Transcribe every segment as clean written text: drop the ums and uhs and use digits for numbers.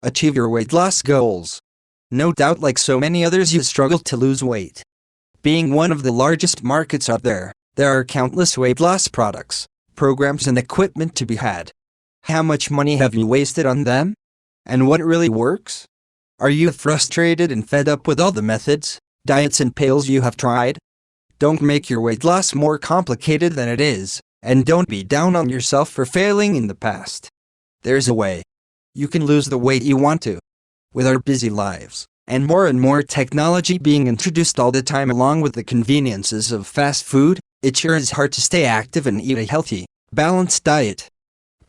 Achieve your weight loss goals. No doubt, like so many others, you struggle to lose weight. Being one of the largest markets out there are countless weight loss products, programs and equipment to be had. How much money have you wasted on them? And what really works? Are you frustrated and fed up with all the methods, diets and pills you have tried? Don't make your weight loss more complicated than it is, and don't be down on yourself for failing in the past. There's a way. You can lose the weight you want to. With our busy lives, and more technology being introduced all the time along with the conveniences of fast food, it sure is hard to stay active and eat a healthy, balanced diet.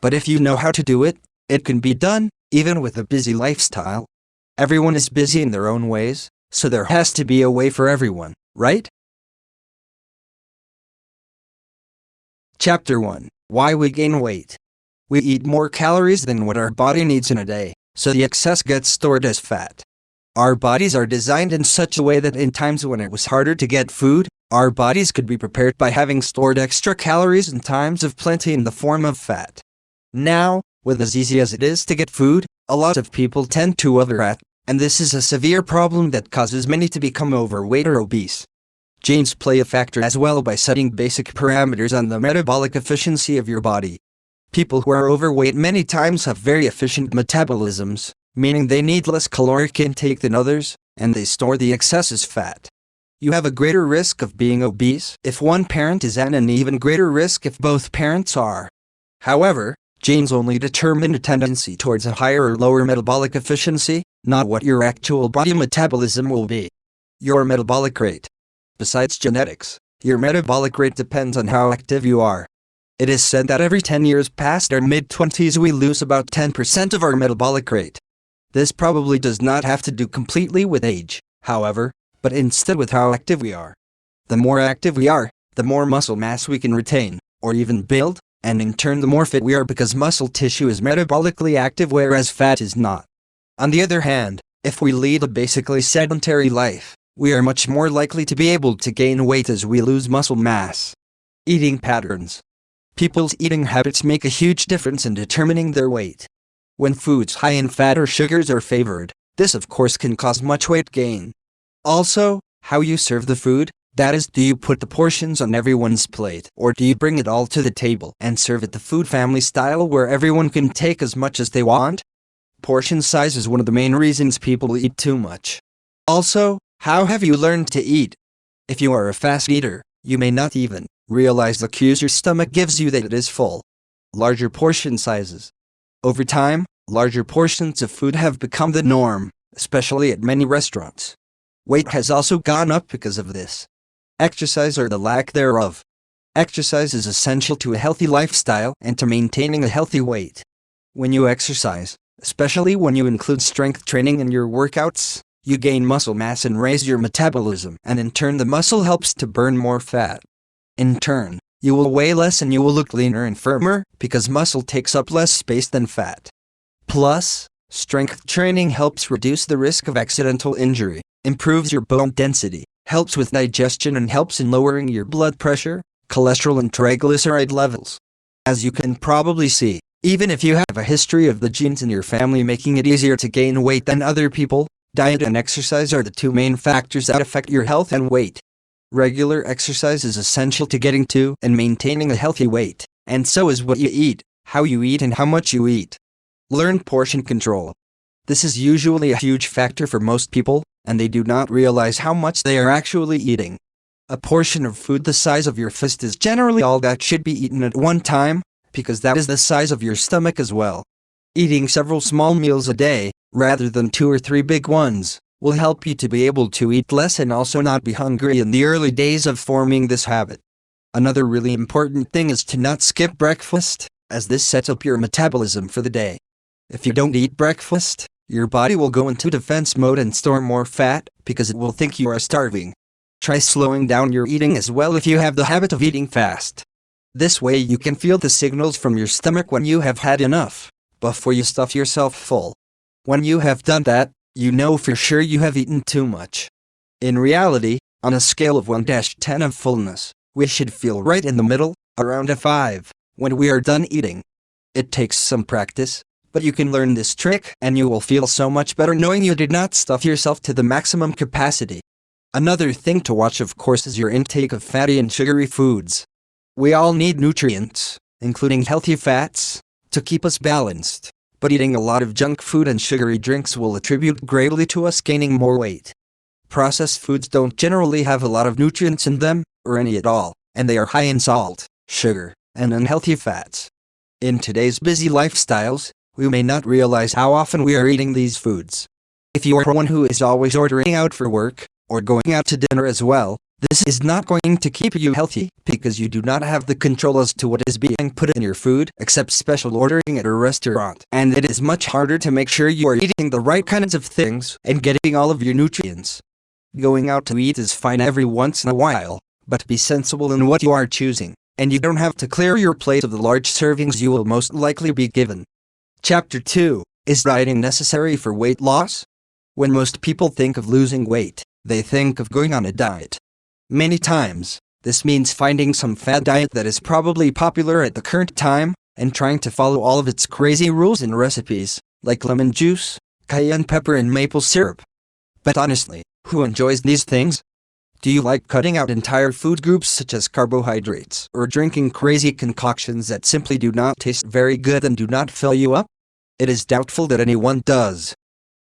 But if you know how to do it, it can be done, even with a busy lifestyle. Everyone is busy in their own ways, so there has to be a way for everyone, right? Chapter 1. Why we gain weight. We eat more calories than what our body needs in a day, so the excess gets stored as fat. Our bodies are designed in such a way that in times when it was harder to get food, our bodies could be prepared by having stored extra calories in times of plenty in the form of fat. Now, with as easy as it is to get food, a lot of people tend to overeat, and this is a severe problem that causes many to become overweight or obese. Genes play a factor as well by setting basic parameters on the metabolic efficiency of your body. People who are overweight many times have very efficient metabolisms, meaning they need less caloric intake than others, and they store the excess as fat. You have a greater risk of being obese if one parent is and an even greater risk if both parents are. However, genes only determine a tendency towards a higher or lower metabolic efficiency, not what your actual body metabolism will be. Your metabolic rate. Besides genetics, your metabolic rate depends on how active you are. It is said that every 10 years past our mid-20s we lose about 10% of our metabolic rate. This probably does not have to do completely with age, however, but instead with how active we are. The more active we are, the more muscle mass we can retain, or even build, and in turn the more fit we are because muscle tissue is metabolically active whereas fat is not. On the other hand, if we lead a basically sedentary life, we are much more likely to be able to gain weight as we lose muscle mass. Eating patterns. People's eating habits make a huge difference in determining their weight. When foods high in fat or sugars are favored, this of course can cause much weight gain. Also, how you serve the food, that is, do you put the portions on everyone's plate or do you bring it all to the table and serve it the food family style where everyone can take as much as they want? Portion size is one of the main reasons people eat too much. Also, how have you learned to eat? If you are a fast eater, you may not even realize the cues your stomach gives you that it is full. Larger portion sizes. Over time, larger portions of food have become the norm, especially at many restaurants. Weight has also gone up because of this. Exercise or the lack thereof. Exercise is essential to a healthy lifestyle and to maintaining a healthy weight. When you exercise, especially when you include strength training in your workouts, you gain muscle mass and raise your metabolism, and in turn the muscle helps to burn more fat. In turn, you will weigh less and you will look leaner and firmer because muscle takes up less space than fat. Plus, strength training helps reduce the risk of accidental injury, improves your bone density, helps with digestion and helps in lowering your blood pressure, cholesterol and triglyceride levels. As you can probably see, even if you have a history of the genes in your family making it easier to gain weight than other people, diet and exercise are the two main factors that affect your health and weight. Regular exercise is essential to getting to and maintaining a healthy weight, and so is what you eat, how you eat and how much you eat. Learn portion control. This is usually a huge factor for most people, and they do not realize how much they are actually eating. A portion of food the size of your fist is generally all that should be eaten at one time, because that is the size of your stomach as well. Eating several small meals a day, rather than 2 or 3 big ones, will help you to be able to eat less and also not be hungry in the early days of forming this habit. Another really important thing is to not skip breakfast, as this sets up your metabolism for the day. If you don't eat breakfast, your body will go into defense mode and store more fat, because it will think you are starving. Try slowing down your eating as well if you have the habit of eating fast. This way you can feel the signals from your stomach when you have had enough, before you stuff yourself full. When you have done that, you know for sure you have eaten too much. In reality, on a scale of 1-10 of fullness, we should feel right in the middle, around a 5, when we are done eating. It takes some practice, But you can learn this trick and you will feel so much better knowing you did not stuff yourself to the maximum capacity. Another thing to watch, of course, is your intake of fatty and sugary foods. We all need nutrients, including healthy fats, to keep us balanced. But eating a lot of junk food and sugary drinks will attribute greatly to us gaining more weight. Processed foods don't generally have a lot of nutrients in them, or any at all, and they are high in salt, sugar, and unhealthy fats. In today's busy lifestyles, we may not realize how often we are eating these foods. If you are one who is always ordering out for work, or going out to dinner as well, this is not going to keep you healthy because you do not have the control as to what is being put in your food except special ordering at a restaurant. And it is much harder to make sure you are eating the right kinds of things and getting all of your nutrients. Going out to eat is fine every once in a while, but be sensible in what you are choosing, and you don't have to clear your plate of the large servings you will most likely be given. Chapter 2. Is dieting necessary for weight loss? When most people think of losing weight, they think of going on a diet. Many times, this means finding some fad diet that is probably popular at the current time, and trying to follow all of its crazy rules and recipes, like lemon juice, cayenne pepper and maple syrup. But honestly, who enjoys these things? Do you like cutting out entire food groups such as carbohydrates, or drinking crazy concoctions that simply do not taste very good and do not fill you up? It is doubtful that anyone does.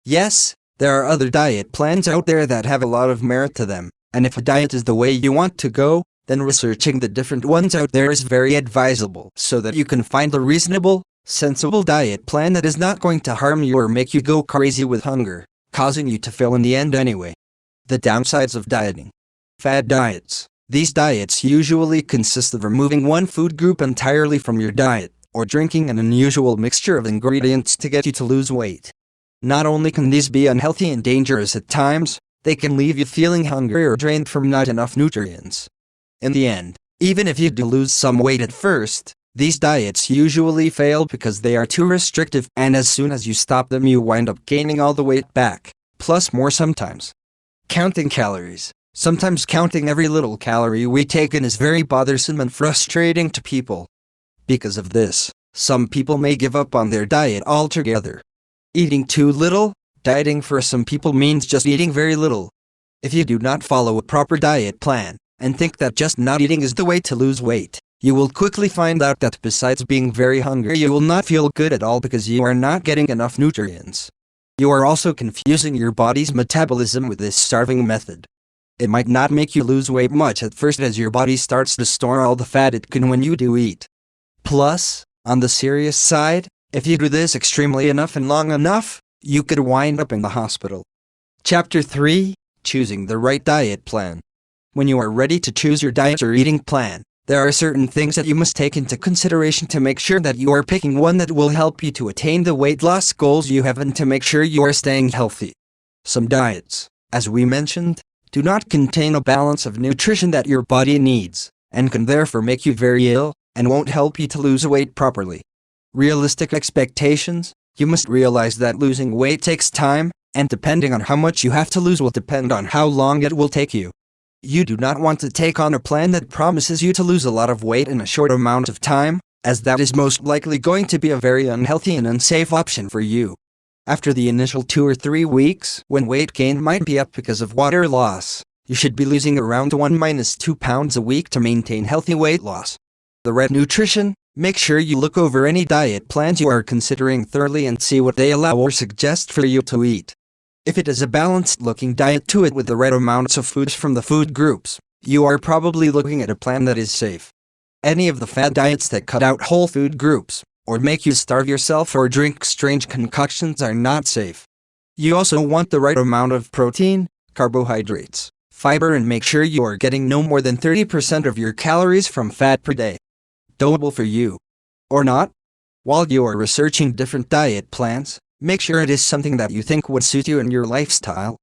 Yes, there are other diet plans out there that have a lot of merit to them, and if a diet is the way you want to go, then researching the different ones out there is very advisable so that you can find a reasonable, sensible diet plan that is not going to harm you or make you go crazy with hunger, causing you to fail in the end anyway. The downsides of dieting. Fad diets. These diets usually consist of removing one food group entirely from your diet, or drinking an unusual mixture of ingredients to get you to lose weight. Not only can these be unhealthy and dangerous at times, they can leave you feeling hungry or drained from not enough nutrients. In the end, even if you do lose some weight at first, these diets usually fail because they are too restrictive, and as soon as you stop them you wind up gaining all the weight back, plus more sometimes. Counting calories. Sometimes counting every little calorie we take in is very bothersome and frustrating to people. Because of this, some people may give up on their diet altogether. Eating too little. Dieting for some people means just eating very little. If you do not follow a proper diet plan, and think that just not eating is the way to lose weight, you will quickly find out that besides being very hungry you will not feel good at all because you are not getting enough nutrients. You are also confusing your body's metabolism with this starving method. It might not make you lose weight much at first as your body starts to store all the fat it can when you do eat. Plus, on the serious side, if you do this extremely enough and long enough, you could wind up in the hospital. Chapter 3. Choosing the right diet plan. When you are ready to choose your diet or eating plan, there are certain things that you must take into consideration to make sure that you are picking one that will help you to attain the weight loss goals you have and to make sure you are staying healthy. Some diets, as we mentioned, do not contain a balance of nutrition that your body needs, and can therefore make you very ill, and won't help you to lose weight properly. Realistic expectations. You must realize that losing weight takes time, and depending on how much you have to lose will depend on how long it will take you. You do not want to take on a plan that promises you to lose a lot of weight in a short amount of time, as that is most likely going to be a very unhealthy and unsafe option for you. After the initial 2 or 3 weeks, when weight gain might be up because of water loss, you should be losing around 1–2 pounds a week to maintain healthy weight loss. The right nutrition. Make sure you look over any diet plans you are considering thoroughly and see what they allow or suggest for you to eat. If it is a balanced-looking diet to it with the right amounts of foods from the food groups, you are probably looking at a plan that is safe. Any of the fad diets that cut out whole food groups, or make you starve yourself or drink strange concoctions are not safe. You also want the right amount of protein, carbohydrates, fiber, and make sure you are getting no more than 30% of your calories from fat per day. Doable for you. Or not? While you are researching different diet plans, make sure it is something that you think would suit you and your lifestyle.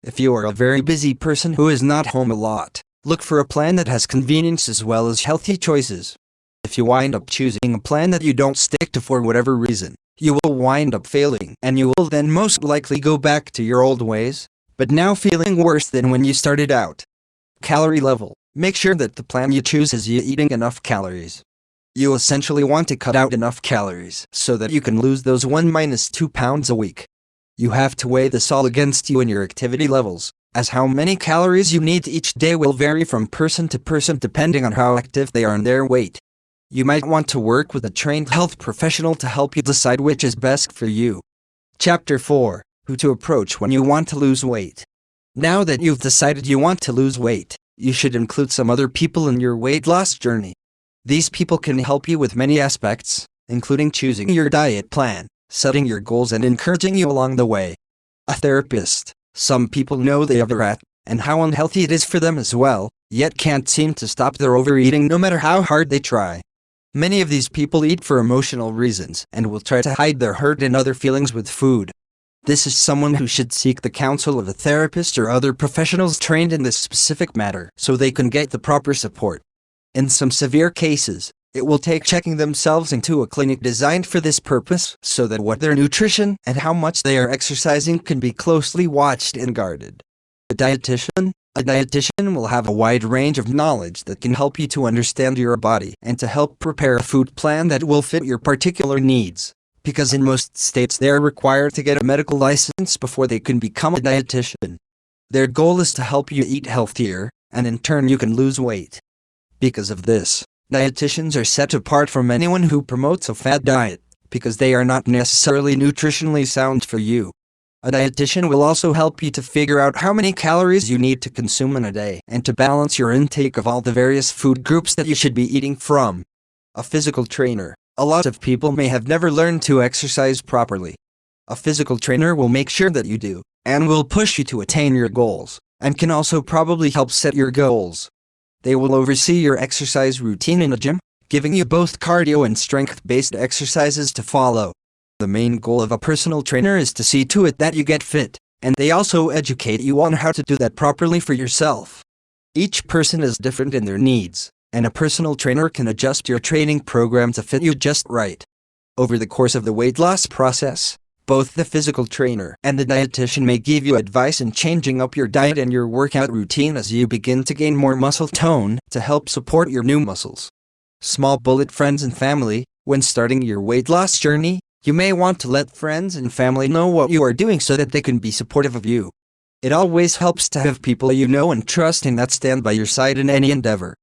If you are a very busy person who is not home a lot, look for a plan that has convenience as well as healthy choices. If you wind up choosing a plan that you don't stick to for whatever reason, you will wind up failing and you will then most likely go back to your old ways, but now feeling worse than when you started out. Calorie level. Make sure that the plan you choose has you eating enough calories. You essentially want to cut out enough calories so that you can lose those 1-2 pounds a week. You have to weigh this all against you and your activity levels, as how many calories you need each day will vary from person to person depending on how active they are and their weight. You might want to work with a trained health professional to help you decide which is best for you. Chapter 4: Who to approach when you want to lose weight. Now that you've decided you want to lose weight, you should include some other people in your weight loss journey. These people can help you with many aspects, including choosing your diet plan, setting your goals, and encouraging you along the way. A therapist. Some people know they have a rat, and how unhealthy it is for them as well, yet can't seem to stop their overeating no matter how hard they try. Many of these people eat for emotional reasons and will try to hide their hurt and other feelings with food. This is someone who should seek the counsel of a therapist or other professionals trained in this specific matter so they can get the proper support. In some severe cases, it will take checking themselves into a clinic designed for this purpose so that what their nutrition and how much they are exercising can be closely watched and guarded. A dietitian will have a wide range of knowledge that can help you to understand your body and to help prepare a food plan that will fit your particular needs, because in most states they are required to get a medical license before they can become a dietitian. Their goal is to help you eat healthier, and in turn you can lose weight. Because of this, dietitians are set apart from anyone who promotes a fad diet, because they are not necessarily nutritionally sound for you. A dietitian will also help you to figure out how many calories you need to consume in a day and to balance your intake of all the various food groups that you should be eating from. A physical trainer. A lot of people may have never learned to exercise properly. A physical trainer will make sure that you do, and will push you to attain your goals, and can also probably help set your goals. They will oversee your exercise routine in a gym, giving you both cardio and strength-based exercises to follow. The main goal of a personal trainer is to see to it that you get fit, and they also educate you on how to do that properly for yourself. Each person is different in their needs, and a personal trainer can adjust your training program to fit you just right. Over the course of the weight loss process, both the physical trainer and the dietitian may give you advice in changing up your diet and your workout routine as you begin to gain more muscle tone to help support your new muscles. Small bullet friends and family. When starting your weight loss journey, you may want to let friends and family know what you are doing so that they can be supportive of you. It always helps to have people you know and trust and that stand by your side in any endeavor.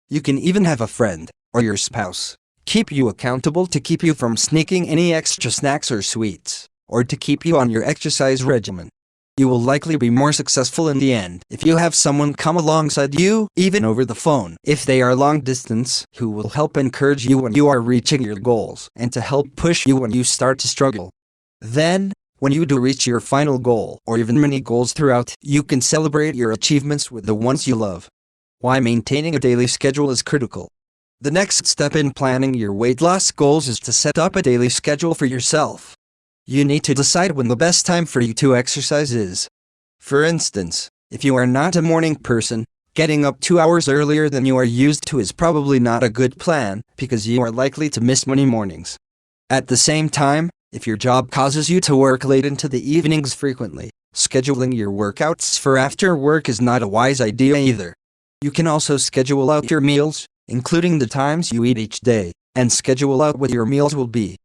You can even have a friend, or your spouse, keep you accountable to keep you from sneaking any extra snacks or sweets, or to keep you on your exercise regimen. You will likely be more successful in the end if you have someone come alongside you, even over the phone, if they are long distance, who will help encourage you when you are reaching your goals and to help push you when you start to struggle. Then, when you do reach your final goal, or even many goals throughout, you can celebrate your achievements with the ones you love. Why maintaining a daily schedule is critical. The next step in planning your weight loss goals is to set up a daily schedule for yourself. You need to decide when the best time for you to exercise is. For instance, if you are not a morning person, getting up 2 hours earlier than you are used to is probably not a good plan, because you are likely to miss many mornings. At the same time, if your job causes you to work late into the evenings frequently, scheduling your workouts for after work is not a wise idea either. You can also schedule out your meals, including the times you eat each day, and schedule out what your meals will be.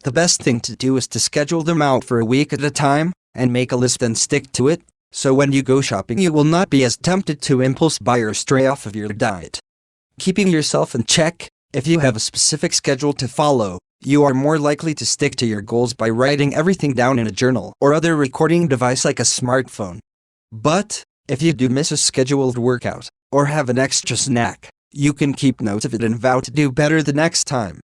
The best thing to do is to schedule them out for a week at a time, and make a list and stick to it, so when you go shopping you will not be as tempted to impulse buy or stray off of your diet. Keeping yourself in check. If you have a specific schedule to follow, you are more likely to stick to your goals by writing everything down in a journal or other recording device like a smartphone. But, if you do miss a scheduled workout, or have an extra snack, you can keep notes of it and vow to do better the next time.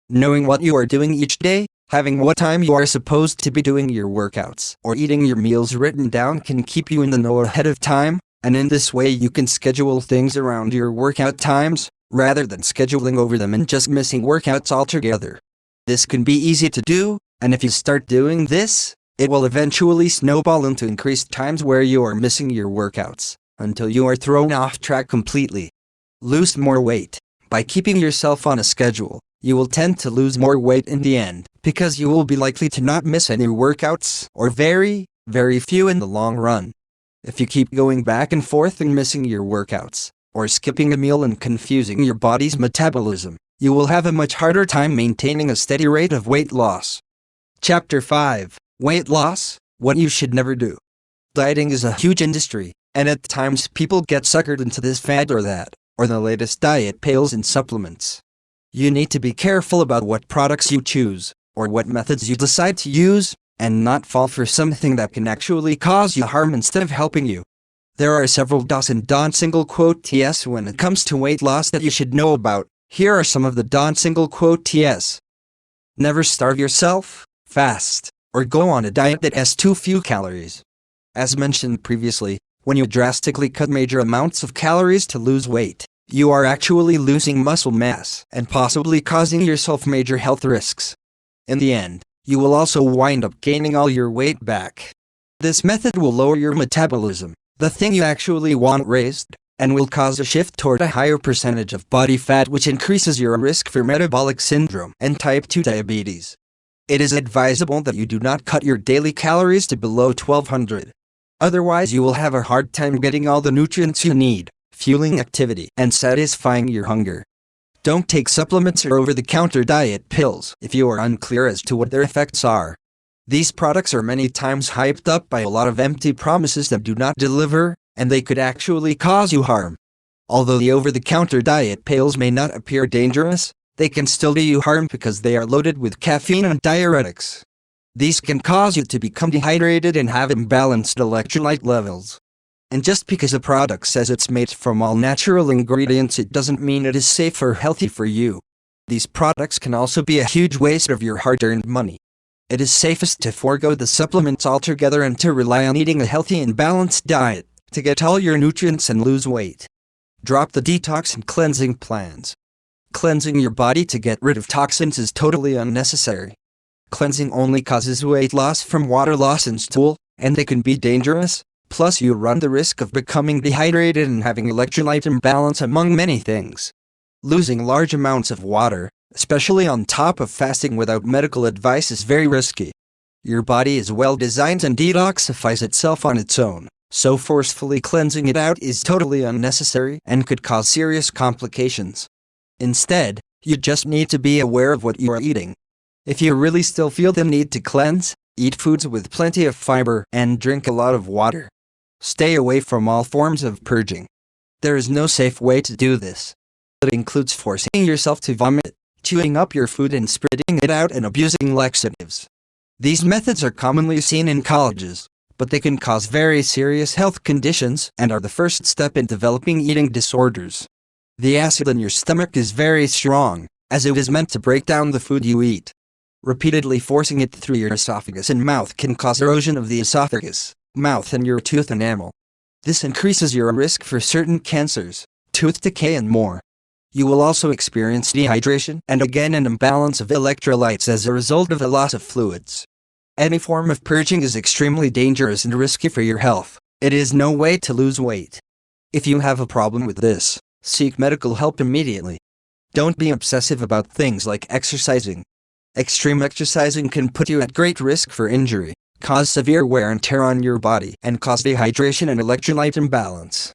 Knowing what you are doing each day, having what time you are supposed to be doing your workouts or eating your meals written down can keep you in the know ahead of time, and in this way you can schedule things around your workout times, rather than scheduling over them and just missing workouts altogether. This can be easy to do, and if you start doing this, it will eventually snowball into increased times where you are missing your workouts, until you are thrown off track completely. Lose more weight. By keeping yourself on a schedule, you will tend to lose more weight in the end, because you will be likely to not miss any workouts, or very, very few in the long run. If you keep going back and forth and missing your workouts, or skipping a meal and confusing your body's metabolism, you will have a much harder time maintaining a steady rate of weight loss. Chapter 5: Weight Loss, What You Should Never Do. Dieting is a huge industry, and at times people get suckered into this fad or that, or the latest diet pills and supplements. You need to be careful about what products you choose, or what methods you decide to use, and not fall for something that can actually cause you harm instead of helping you. There are several dos and don'ts when it comes to weight loss that you should know about. Here are some of the don'ts. Never starve yourself, fast, or go on a diet that has too few calories. As mentioned previously, when you drastically cut major amounts of calories to lose weight, you are actually losing muscle mass and possibly causing yourself major health risks. In the end, you will also wind up gaining all your weight back. This method will lower your metabolism, the thing you actually want raised, and will cause a shift toward a higher percentage of body fat, which increases your risk for metabolic syndrome and type 2 diabetes. It is advisable that you do not cut your daily calories to below 1200. Otherwise you will have a hard time getting all the nutrients you need, fueling activity, and satisfying your hunger. Don't take supplements or over-the-counter diet pills if you are unclear as to what their effects are. These products are many times hyped up by a lot of empty promises that do not deliver, and they could actually cause you harm. Although the over-the-counter diet pills may not appear dangerous, they can still do you harm because they are loaded with caffeine and diuretics. These can cause you to become dehydrated and have imbalanced electrolyte levels. And just because a product says it's made from all natural ingredients, it doesn't mean it is safe or healthy for you. These products can also be a huge waste of your hard-earned money. It is safest to forego the supplements altogether and to rely on eating a healthy and balanced diet to get all your nutrients and lose weight. Drop the detox and cleansing plans. Cleansing your body to get rid of toxins is totally unnecessary. Cleansing only causes weight loss from water loss and stool, and they can be dangerous. Plus you run the risk of becoming dehydrated and having electrolyte imbalance among many things. Losing large amounts of water, especially on top of fasting without medical advice, is very risky. Your body is well designed and detoxifies itself on its own, so forcefully cleansing it out is totally unnecessary and could cause serious complications. Instead, you just need to be aware of what you are eating. If you really still feel the need to cleanse, eat foods with plenty of fiber and drink a lot of water. Stay away from all forms of purging. There is no safe way to do this. It includes forcing yourself to vomit, chewing up your food and spitting it out, and abusing laxatives. These methods are commonly seen in colleges, but they can cause very serious health conditions and are the first step in developing eating disorders. The acid in your stomach is very strong, as it is meant to break down the food you eat. Repeatedly forcing it through your esophagus and mouth can cause erosion of the esophagus, mouth, and your tooth enamel. This increases your risk for certain cancers, tooth decay, and more. You will also experience dehydration and again an imbalance of electrolytes as a result of a loss of fluids. Any form of purging is extremely dangerous and risky for your health. It is no way to lose weight. If you have a problem with this, seek medical help immediately. Don't be obsessive about things like exercising. Extreme exercising can put you at great risk for injury, cause severe wear and tear on your body, and cause dehydration and electrolyte imbalance.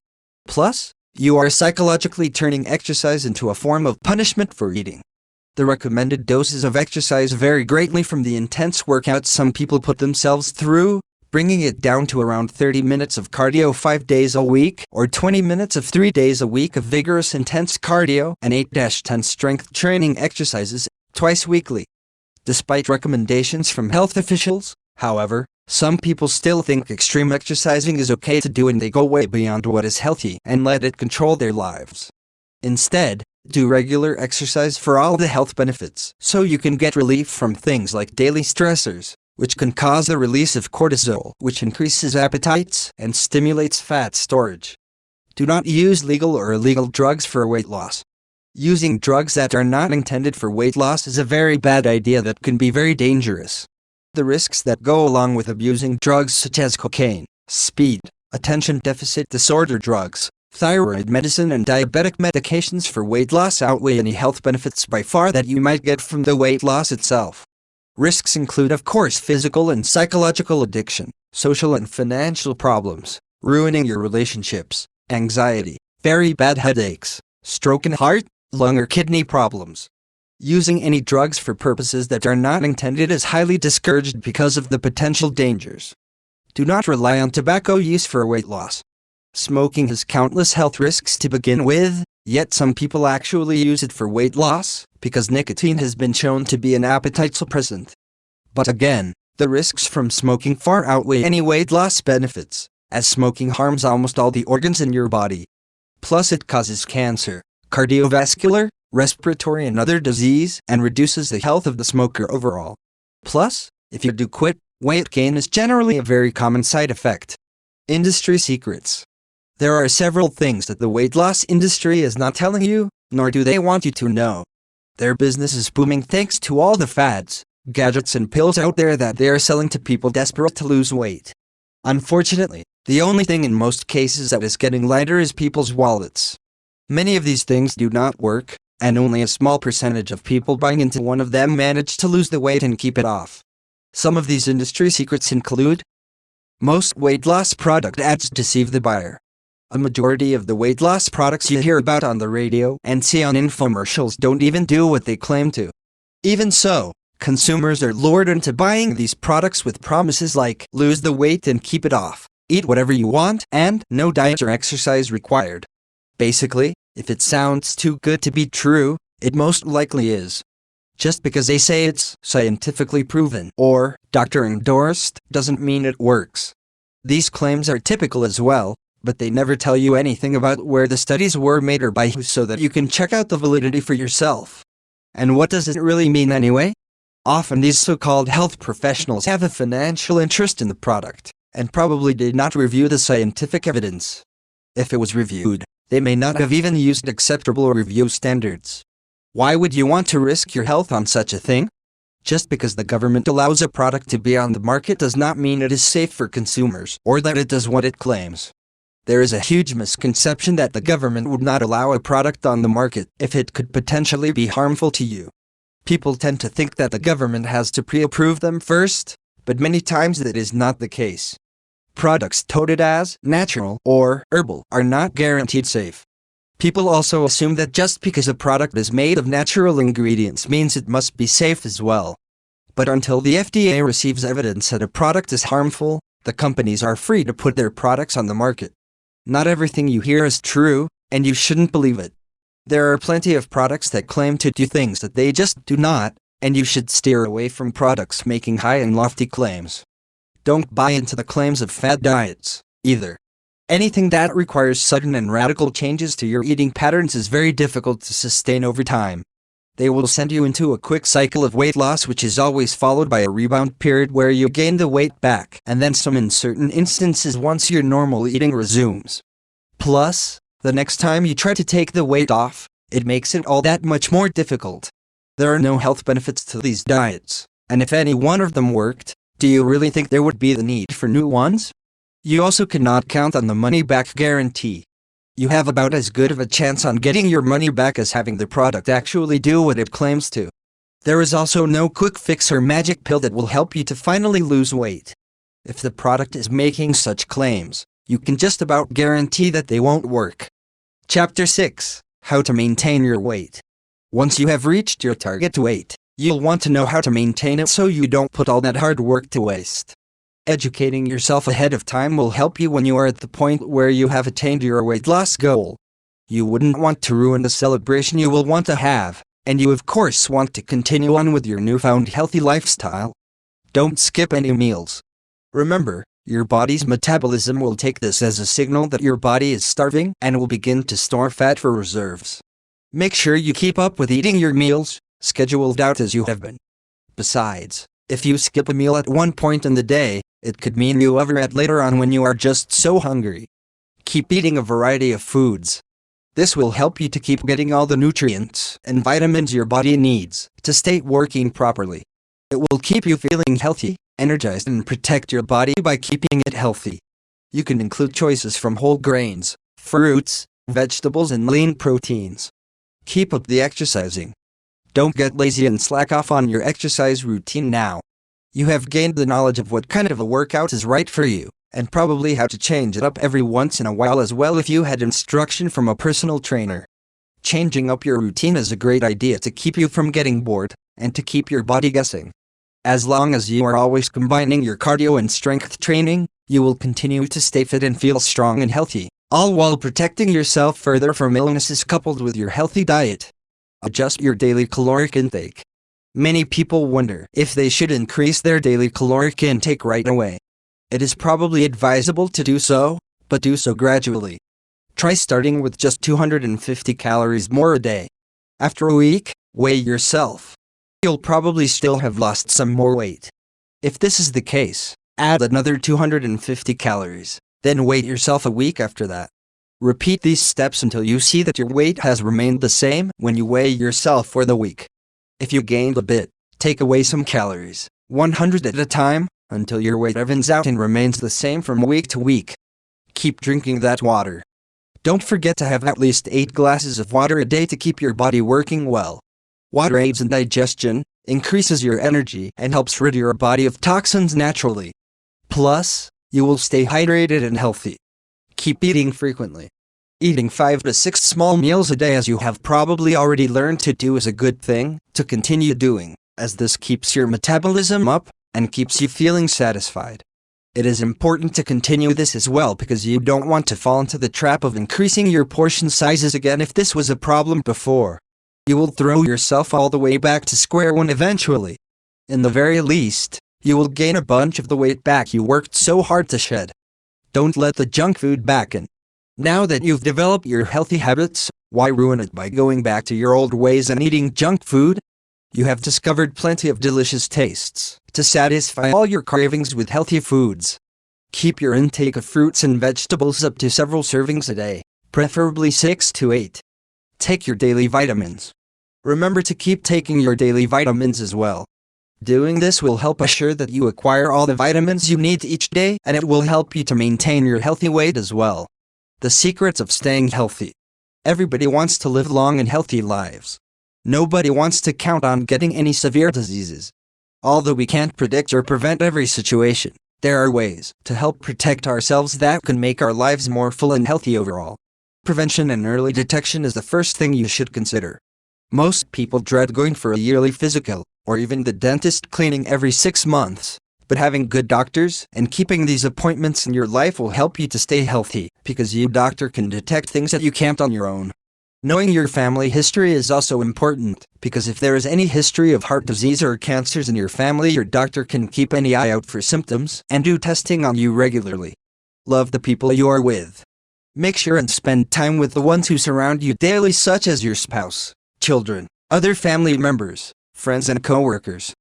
Plus, you are psychologically turning exercise into a form of punishment for eating. The recommended doses of exercise vary greatly from the intense workouts some people put themselves through, bringing it down to around 30 minutes of cardio 5 days a week, or 20 minutes of 3 days a week of vigorous intense cardio, and 8-10 strength training exercises, twice weekly. Despite recommendations from health officials, however, some people still think extreme exercising is okay to do, and they go way beyond what is healthy and let it control their lives. Instead, do regular exercise for all the health benefits, so you can get relief from things like daily stressors, which can cause the release of cortisol, which increases appetites and stimulates fat storage. Do not use legal or illegal drugs for weight loss. Using drugs that are not intended for weight loss is a very bad idea that can be very dangerous. The risks that go along with abusing drugs such as cocaine, speed, attention deficit disorder drugs, thyroid medicine, and diabetic medications for weight loss outweigh any health benefits by far that you might get from the weight loss itself. Risks include, of course, physical and psychological addiction, social and financial problems, ruining your relationships, anxiety, very bad headaches, stroke and heart lung or kidney problems. Using any drugs for purposes that are not intended is highly discouraged because of the potential dangers. Do not rely on tobacco use for weight loss. Smoking has countless health risks to begin with, yet some people actually use it for weight loss, because nicotine has been shown to be an appetite suppressant. But again, the risks from smoking far outweigh any weight loss benefits, as smoking harms almost all the organs in your body. Plus it causes cancer, cardiovascular, respiratory and other disease, and reduces the health of the smoker overall. Plus, if you do quit, weight gain is generally a very common side effect. Industry secrets. There are several things that the weight loss industry is not telling you, nor do they want you to know. Their business is booming thanks to all the fads, gadgets and pills out there that they are selling to people desperate to lose weight. Unfortunately, the only thing in most cases that is getting lighter is people's wallets. Many of these things do not work, and only a small percentage of people buying into one of them manage to lose the weight and keep it off. Some of these industry secrets include: most weight loss product ads deceive the buyer. A majority of the weight loss products you hear about on the radio and see on infomercials don't even do what they claim to. Even so, consumers are lured into buying these products with promises like lose the weight and keep it off, eat whatever you want, and no diet or exercise required. Basically, if it sounds too good to be true, it most likely is. Just because they say it's scientifically proven or doctor endorsed doesn't mean it works. These claims are typical as well, but they never tell you anything about where the studies were made or by who so that you can check out the validity for yourself. And what does it really mean anyway? Often these so-called health professionals have a financial interest in the product, and probably did not review the scientific evidence. If it was reviewed, they may not have even used acceptable review standards. Why would you want to risk your health on such a thing? Just because the government allows a product to be on the market does not mean it is safe for consumers, or that it does what it claims. There is a huge misconception that the government would not allow a product on the market if it could potentially be harmful to you. People tend to think that the government has to pre-approve them first, but many times that is not the case. Products touted as natural or herbal are not guaranteed safe. People also assume that just because a product is made of natural ingredients means it must be safe as well. But until the FDA receives evidence that a product is harmful, the companies are free to put their products on the market. Not everything you hear is true, and you shouldn't believe it. There are plenty of products that claim to do things that they just do not, and you should steer away from products making high and lofty claims. Don't buy into the claims of fad diets, either. Anything that requires sudden and radical changes to your eating patterns is very difficult to sustain over time. They will send you into a quick cycle of weight loss which is always followed by a rebound period where you gain the weight back, and then some in certain instances once your normal eating resumes. Plus, the next time you try to take the weight off, it makes it all that much more difficult. There are no health benefits to these diets, and if any one of them worked, do you really think there would be the need for new ones? You also cannot count on the money-back guarantee. You have about as good of a chance on getting your money back as having the product actually do what it claims to. There is also no quick fix or magic pill that will help you to finally lose weight. If the product is making such claims, you can just about guarantee that they won't work. Chapter 6: How to Maintain Your Weight. Once you have reached your target weight, you'll want to know how to maintain it so you don't put all that hard work to waste. Educating yourself ahead of time will help you when you are at the point where you have attained your weight loss goal. You wouldn't want to ruin the celebration you will want to have, and you of course want to continue on with your newfound healthy lifestyle. Don't skip any meals. Remember, your body's metabolism will take this as a signal that your body is starving and will begin to store fat for reserves. Make sure you keep up with eating your meals, scheduled out as you have been. Besides, if you skip a meal at one point in the day, it could mean you overeat later on when you are just so hungry. Keep eating a variety of foods. This will help you to keep getting all the nutrients and vitamins your body needs to stay working properly. It will keep you feeling healthy, energized, and protect your body by keeping it healthy. You can include choices from whole grains, fruits, vegetables, and lean proteins. Keep up the exercising. Don't get lazy and slack off on your exercise routine now. You have gained the knowledge of what kind of a workout is right for you, and probably how to change it up every once in a while as well if you had instruction from a personal trainer. Changing up your routine is a great idea to keep you from getting bored and to keep your body guessing. As long as you are always combining your cardio and strength training, you will continue to stay fit and feel strong and healthy, all while protecting yourself further from illnesses coupled with your healthy diet. Adjust your daily caloric intake. Many people wonder if they should increase their daily caloric intake right away. It is probably advisable to do so, but do so gradually. Try starting with just 250 calories more a day. After a week, weigh yourself. You'll probably still have lost some more weight. If this is the case, add another 250 calories, then weigh yourself a week after that. Repeat these steps until you see that your weight has remained the same when you weigh yourself for the week. If you gained a bit, take away some calories, 100 at a time, until your weight evens out and remains the same from week to week. Keep drinking that water. Don't forget to have at least 8 glasses of water a day to keep your body working well. Water aids in digestion, increases your energy, and helps rid your body of toxins naturally. Plus, you will stay hydrated and healthy. Keep eating frequently. Eating 5 to 6 small meals a day, as you have probably already learned to do, is a good thing to continue doing, as this keeps your metabolism up and keeps you feeling satisfied. It is important to continue this as well because you don't want to fall into the trap of increasing your portion sizes again if this was a problem before. You will throw yourself all the way back to square one eventually. In the very least, you will gain a bunch of the weight back you worked so hard to shed. Don't let the junk food back in. Now that you've developed your healthy habits, why ruin it by going back to your old ways and eating junk food? You have discovered plenty of delicious tastes to satisfy all your cravings with healthy foods. Keep your intake of fruits and vegetables up to several servings a day, preferably 6 to 8. Take your daily vitamins. Remember to keep taking your daily vitamins as well. Doing this will help assure that you acquire all the vitamins you need each day, and it will help you to maintain your healthy weight as well. The secrets of staying healthy. Everybody wants to live long and healthy lives. Nobody wants to count on getting any severe diseases. Although we can't predict or prevent every situation, there are ways to help protect ourselves that can make our lives more full and healthy overall. Prevention and early detection is the first thing you should consider. Most people dread going for a yearly physical, or even the dentist cleaning every 6 months. But having good doctors and keeping these appointments in your life will help you to stay healthy, because your doctor can detect things that you can't on your own. Knowing your family history is also important, because if there is any history of heart disease or cancers in your family, your doctor can keep any eye out for symptoms and do testing on you regularly. Love the people you are with. Make sure and spend time with the ones who surround you daily, such as your spouse, children, other family members, friends and co-workers.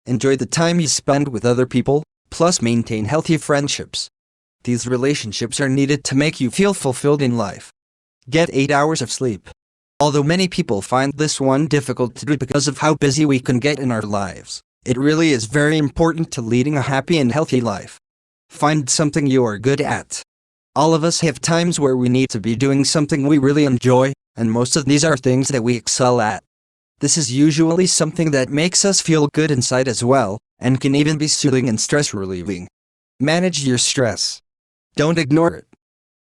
Enjoy the time you spend with other people, plus maintain healthy friendships. These relationships are needed to make you feel fulfilled in life. Get 8 hours of sleep. Although many people find this one difficult to do because of how busy we can get in our lives, it really is very important to leading a happy and healthy life. Find something you are good at. All of us have times where we need to be doing something we really enjoy, and most of these are things that we excel at. This is usually something that makes us feel good inside as well, and can even be soothing and stress relieving. Manage your stress. Don't ignore it.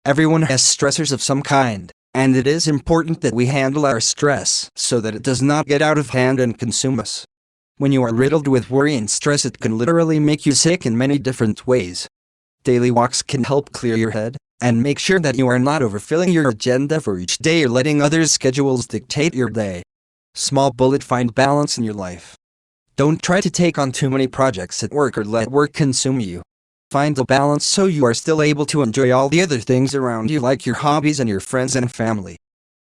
Everyone has stressors of some kind, and it is important that we handle our stress so that it does not get out of hand and consume us. When you are riddled with worry and stress, it can literally make you sick in many different ways. Daily walks can help clear your head, and make sure that you are not overfilling your agenda for each day or letting others' schedules dictate your day. Small bullet, find balance in your life. Don't try to take on too many projects at work or let work consume you. Find a balance so you are still able to enjoy all the other things around you, like your hobbies and your friends and family.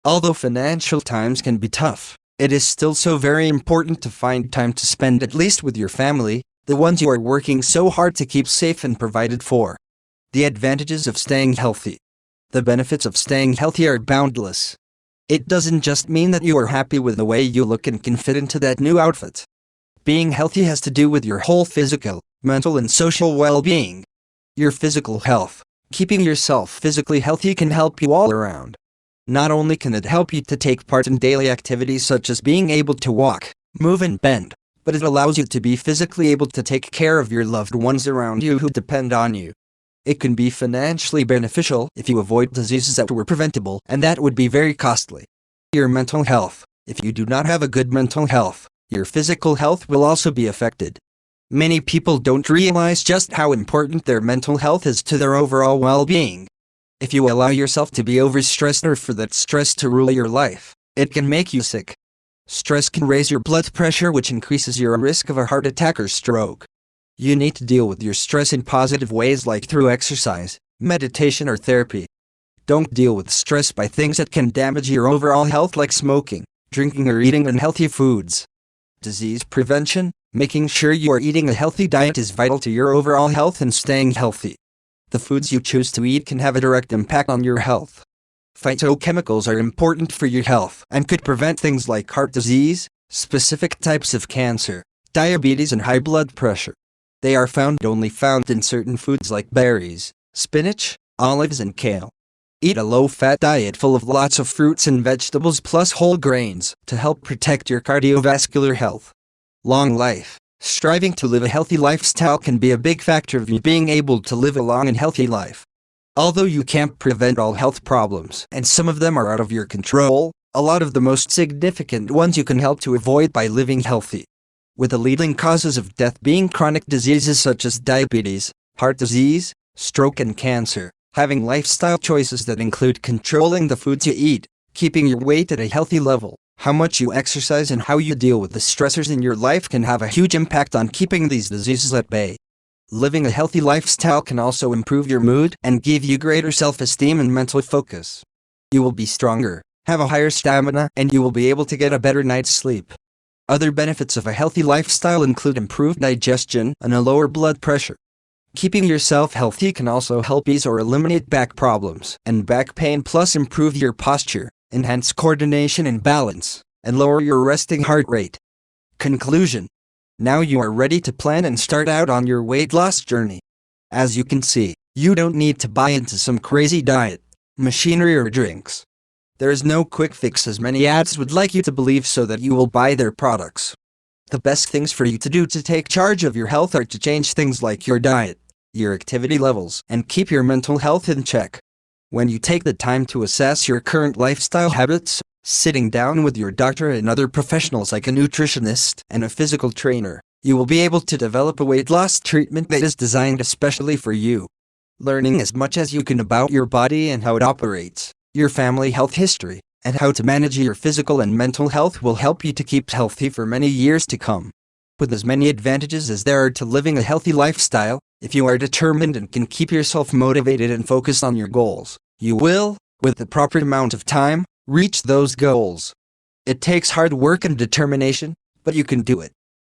Although financial times can be tough, it is still so very important to find time to spend at least with your family, the ones you are working so hard to keep safe and provided for. The advantages of staying healthy. The benefits of staying healthy are boundless. It doesn't just mean that you are happy with the way you look and can fit into that new outfit. Being healthy has to do with your whole physical, mental and social well-being. Your physical health. Keeping yourself physically healthy can help you all around. Not only can it help you to take part in daily activities such as being able to walk, move and bend, but it allows you to be physically able to take care of your loved ones around you who depend on you. It can be financially beneficial if you avoid diseases that were preventable, and that would be very costly. Your mental health. If you do not have a good mental health, your physical health will also be affected. Many people don't realize just how important their mental health is to their overall well-being. If you allow yourself to be overstressed or for that stress to rule your life, it can make you sick. Stress can raise your blood pressure, which increases your risk of a heart attack or stroke. You need to deal with your stress in positive ways like through exercise, meditation or therapy. Don't deal with stress by things that can damage your overall health like smoking, drinking or eating unhealthy foods. Disease prevention. Making sure you are eating a healthy diet is vital to your overall health and staying healthy. The foods you choose to eat can have a direct impact on your health. Phytochemicals are important for your health and could prevent things like heart disease, specific types of cancer, diabetes and high blood pressure. They are only found in certain foods like berries, spinach, olives and kale. Eat a low-fat diet full of lots of fruits and vegetables plus whole grains to help protect your cardiovascular health. Long life. Striving to live a healthy lifestyle can be a big factor of you being able to live a long and healthy life. Although you can't prevent all health problems, and some of them are out of your control, a lot of the most significant ones you can help to avoid by living healthy. With the leading causes of death being chronic diseases such as diabetes, heart disease, stroke and cancer, having lifestyle choices that include controlling the foods you eat, keeping your weight at a healthy level, how much you exercise and how you deal with the stressors in your life can have a huge impact on keeping these diseases at bay. Living a healthy lifestyle can also improve your mood and give you greater self-esteem and mental focus. You will be stronger, have a higher stamina, and you will be able to get a better night's sleep. Other benefits of a healthy lifestyle include improved digestion and a lower blood pressure. Keeping yourself healthy can also help ease or eliminate back problems and back pain, plus improve your posture, enhance coordination and balance, and lower your resting heart rate. Conclusion. Now you are ready to plan and start out on your weight loss journey. As you can see, you don't need to buy into some crazy diet, machinery or drinks. There is no quick fix as many ads would like you to believe so that you will buy their products. The best things for you to do to take charge of your health are to change things like your diet, your activity levels, and keep your mental health in check. When you take the time to assess your current lifestyle habits, sitting down with your doctor and other professionals like a nutritionist and a physical trainer, you will be able to develop a weight loss treatment that is designed especially for you. Learning as much as you can about your body and how it operates, your family health history, and how to manage your physical and mental health will help you to keep healthy for many years to come. With as many advantages as there are to living a healthy lifestyle, if you are determined and can keep yourself motivated and focused on your goals, you will, with the proper amount of time, reach those goals. It takes hard work and determination, but you can do it.